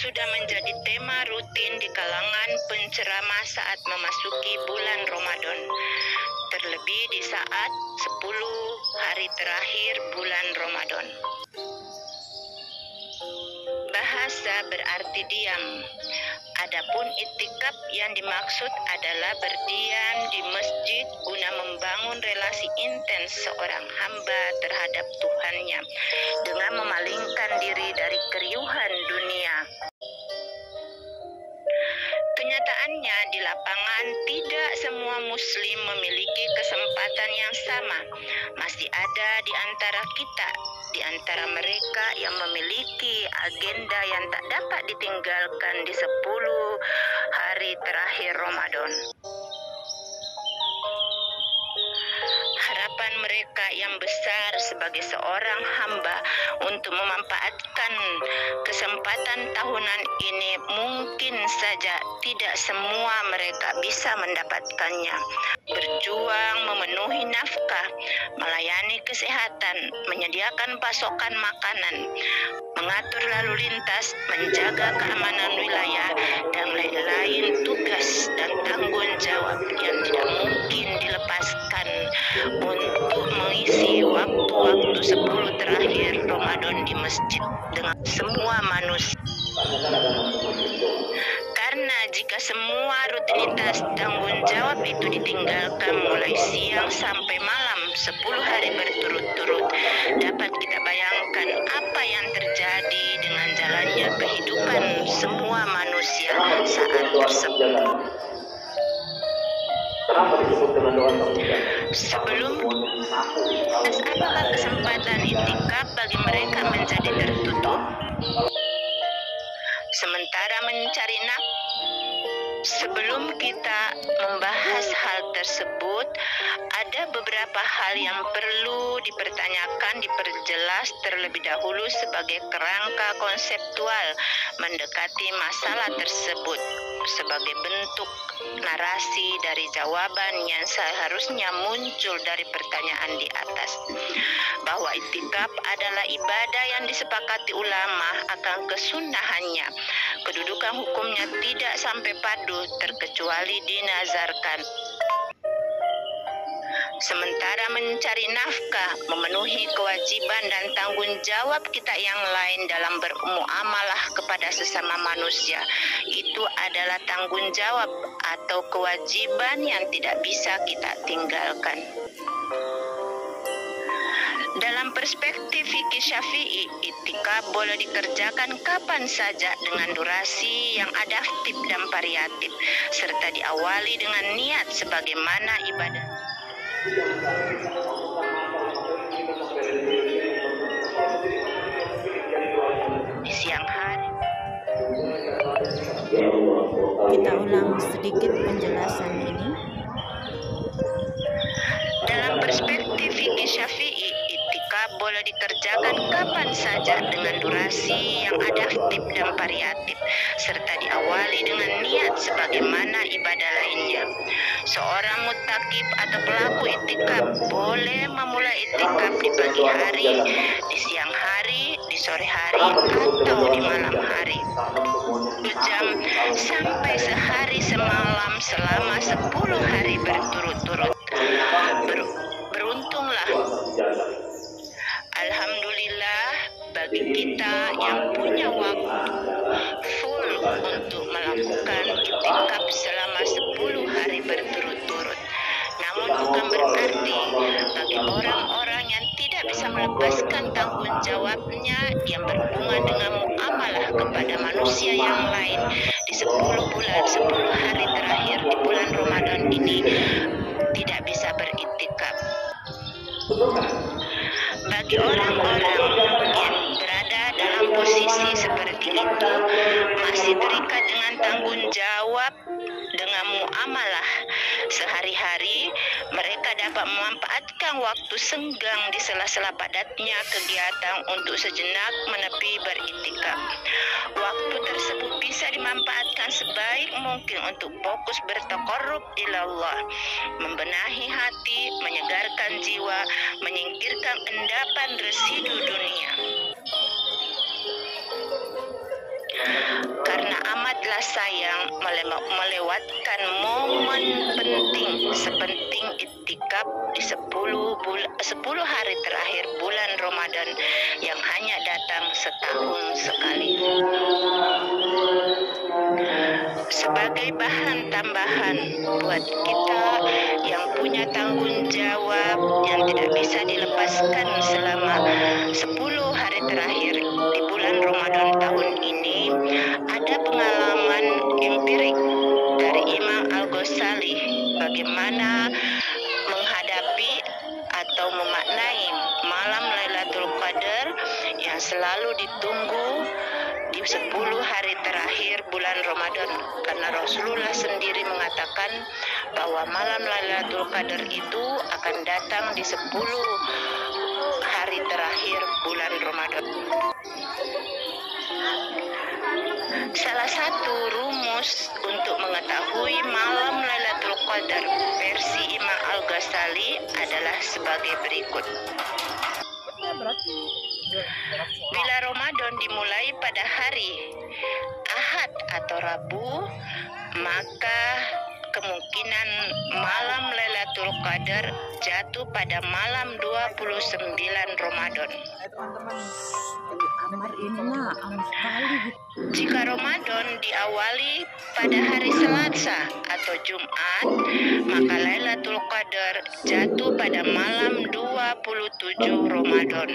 sudah menjadi tema rutin di kalangan penceramah saat memasuki bulan Ramadan, terlebih di saat 10 hari terakhir bulan Ramadan. Bahasa berarti diam. Adapun itikaf yang dimaksud adalah berdiam di masjid guna membangun relasi intens seorang hamba terhadap Tuhannya dengan memalingkan diri dari keriuhan dunia. Kenyataannya di lapangan tidak semua muslim memiliki kesempatan yang sama. Masih ada di antara kita, di antara mereka yang memiliki agenda yang tak dapat ditinggalkan di 10 hari terakhir Ramadan. Harapan mereka yang besar sebagai seorang hamba untuk memanfaatkan kesempatan tahunan ini mungkin saja tidak semua mereka bisa mendapatkannya. Berjuang memenuhi nafkah, melayani kesehatan, menyediakan pasokan makanan, mengatur lalu lintas, menjaga keamanan wilayah, dan lain-lain tugas dan tanggung jawab yang tidak mungkin dilepaskan untuk mengisi waktu-waktu 10 terakhir Ramadan di masjid dengan semua manusia. Karena jika semua rutinitas tanggung jawab itu ditinggalkan mulai siang sampai malam 10 hari berturut-turut, dapat kita bayangkan apa yang terjadi dengan jalannya kehidupan semua manusia saat tersebut. Sebelum apakah kesempatan itikaf bagi mereka menjadi tertutup? Sementara mencari nafkah. Sebelum kita membahas hal tersebut, ada beberapa hal yang perlu dipertanyakan, diperjelas terlebih dahulu sebagai kerangka konseptual mendekati masalah tersebut, sebagai bentuk narasi dari jawaban yang seharusnya muncul dari pertanyaan di atas. Bahwa itikaf adalah ibadah yang disepakati ulama akan kesunahannya. Kedudukan hukumnya tidak sampai padu terkecuali dinazarkan. Sementara mencari nafkah, memenuhi kewajiban dan tanggung jawab kita yang lain dalam bermuamalah kepada sesama manusia, itu adalah tanggung jawab atau kewajiban yang tidak bisa kita tinggalkan. Dalam perspektif fikih Syafi'i, itikaf boleh dikerjakan kapan saja dengan durasi yang adaptif dan variatif, serta diawali dengan niat sebagaimana ibadah. Di siang hari. Kita ulang sedikit penjelasan ini. Dalam perspektif fikih Syafi'i, itikaf boleh dikerjakan kapan saja dengan durasi yang adaptif dan variatif, serta diawali dengan niat sebagaimana ibadah lainnya. Seorang mutakif atau pelaku itikaf boleh memulai itikaf di pagi hari, di siang hari, di sore hari, atau di malam hari. 2 jam sampai sehari semalam selama 10 hari berturut-turut. Beruntunglah. Alhamdulillah bagi kita yang punya waktu full untuk melakukan itikaf selama 10 hari berturut-turut. Namun bukan berarti bagi orang-orang yang tidak bisa melepaskan tanggung jawabnya yang berhubungan dengan muamalah kepada manusia yang lain di 10 hari terakhir di bulan Ramadan ini tidak bisa beritikaf. Bagi orang-orang yang berada dalam posisi seperti itu, masih terikat dengan tanggung jawab dengan muamalah sehari-hari, mereka dapat memanfaatkan waktu senggang di sela-sela padatnya kegiatan untuk sejenak menepi beritikaf. Waktu tersebut bisa dimanfaatkan sebaik mungkin untuk fokus bertaqarrub ila Allah, membenahi hati, menyegarkan jiwa, menyingkirkan endapan residu dunia. sangatlah sayang melewatkan momen penting sepenting iktikaf di 10 hari terakhir bulan Ramadan yang hanya datang setahun sekali. Sebagai bahan tambahan buat kita yang punya tanggung jawab yang tidak bisa dilepaskan selama 10 hari terakhir di bulan Ramadan tahun ini, ada pengalaman empirik dari Imam Al-Ghazali bagaimana menghadapi atau memaknai malam Lailatul Qadar yang selalu ditunggu di 10 hari terakhir bulan Ramadan, karena Rasulullah sendiri mengatakan bahwa malam Lailatul Qadar itu akan datang di 10 hari terakhir bulan Ramadan. Salah satu rumus untuk mengetahui malam Lailatul Qadar versi Imam Al-Ghazali adalah sebagai berikut. Bila Ramadan dimulai pada hari Ahad atau Rabu, maka kemungkinan malam Lailatul Qadar jatuh pada malam 29 Ramadan. Jika Ramadan diawali pada hari Selasa atau Jumat, maka Lailatul Qadar jatuh pada malam 27 Ramadan.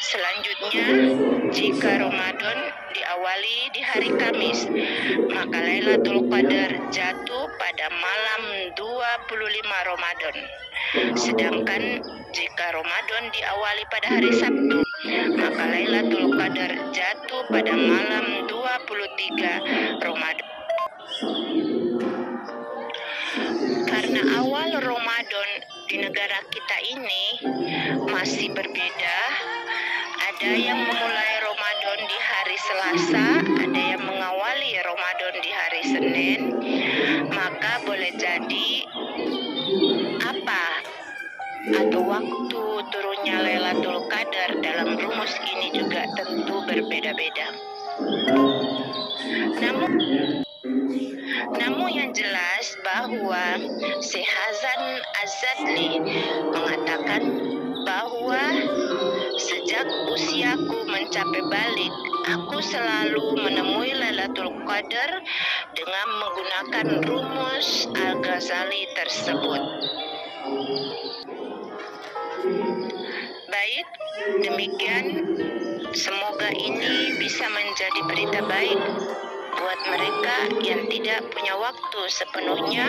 Selanjutnya, jika Ramadan diawali di hari Kamis, maka Lailatul Qadar jatuh pada malam 25 Ramadan. Sedangkan jika Ramadan diawali pada hari Sabtu, maka Lailatul Qadar jatuh pada malam 23 Ramadan. Karena awal Ramadan di negara kita ini masih berbeda, ada yang memulai Ramadan di hari Selasa, ada yang mengawali Ramadan di hari Senin, maka boleh jadi apa atau waktu turunnya Lailatul Qadar dalam rumus ini juga tentu berbeda-beda. Namun yang jelas bahwa Syekh Hasan Az-Zadli mengatakan bahwa sejak usiaku mencapai balik, aku selalu menemui Lailatul Qadar dengan menggunakan rumus Al-Ghazali tersebut. Baik, demikian. Semoga ini bisa menjadi berita baik buat mereka yang tidak punya waktu sepenuhnya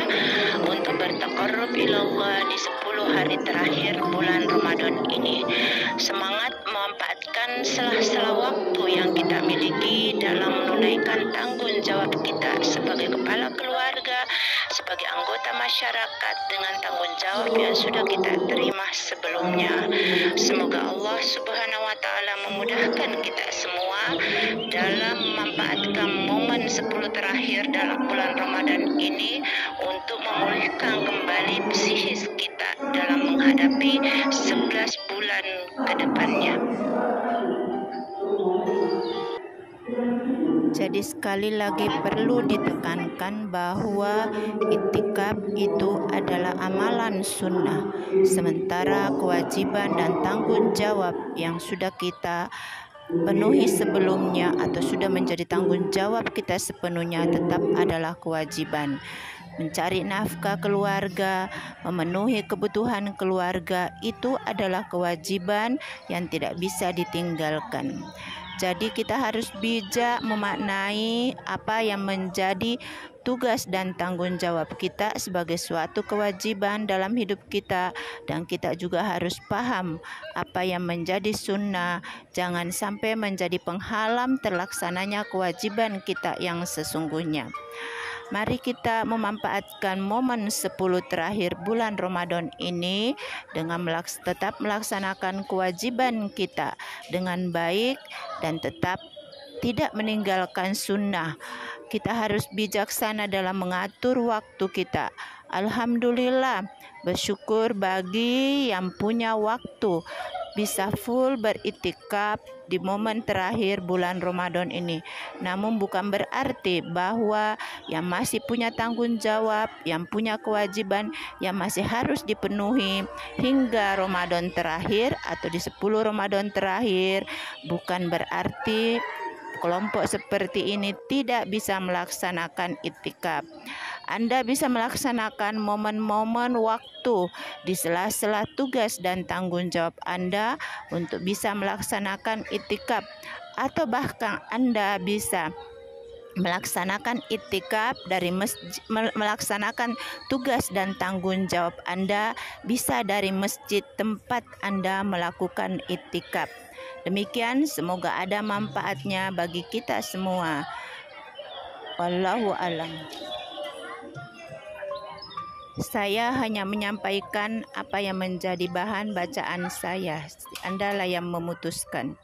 untuk bertaqarrub ilallah di 10 hari terakhir bulan Ramadan ini. Semangat memanfaatkan sela-sela waktu yang kita miliki dalam menunaikan tanggung jawab kita sebagai kepala keluarga, sebagai anggota masyarakat dengan tanggung jawab yang sudah kita terima sebelumnya. Semoga Allah Subhanahu wa Ta'ala memudahkan kita semua dalam memanfaatkan momen 10 terakhir dalam bulan Ramadan ini untuk memulihkan kembali psikis kita dalam menghadapi 11 bulan ke depannya. Jadi sekali lagi perlu ditekankan bahwa iktikaf itu adalah amalan sunnah, sementara kewajiban dan tanggung jawab yang sudah kita penuhi sebelumnya atau sudah menjadi tanggung jawab kita sepenuhnya tetap adalah kewajiban. Mencari nafkah keluarga, memenuhi kebutuhan keluarga itu adalah kewajiban yang tidak bisa ditinggalkan. Jadi kita harus bijak memaknai apa yang menjadi tugas dan tanggung jawab kita sebagai suatu kewajiban dalam hidup kita, dan kita juga harus paham apa yang menjadi sunnah, jangan sampai menjadi penghalang terlaksananya kewajiban kita yang sesungguhnya. Mari kita memanfaatkan momen 10 terakhir bulan Ramadan ini dengan tetap melaksanakan kewajiban kita dengan baik dan tetap tidak meninggalkan sunnah. Kita harus bijaksana dalam mengatur waktu kita. Alhamdulillah, bersyukur bagi yang punya waktu bisa full beritikaf di momen terakhir bulan Ramadan ini. Namun bukan berarti bahwa yang masih punya tanggung jawab, yang punya kewajiban yang masih harus dipenuhi hingga Ramadan terakhir atau di 10 Ramadan terakhir, bukan berarti kelompok seperti ini tidak bisa melaksanakan itikaf. Anda bisa melaksanakan momen-momen waktu di sela-sela tugas dan tanggung jawab Anda untuk bisa melaksanakan itikaf, atau bahkan Anda bisa melaksanakan itikaf dari melaksanakan tugas dan tanggung jawab Anda bisa dari masjid tempat Anda melakukan itikaf. Demikian, semoga ada manfaatnya bagi kita semua. Wallahu a'lam. Saya hanya menyampaikan apa yang menjadi bahan bacaan saya. Andalah yang memutuskan.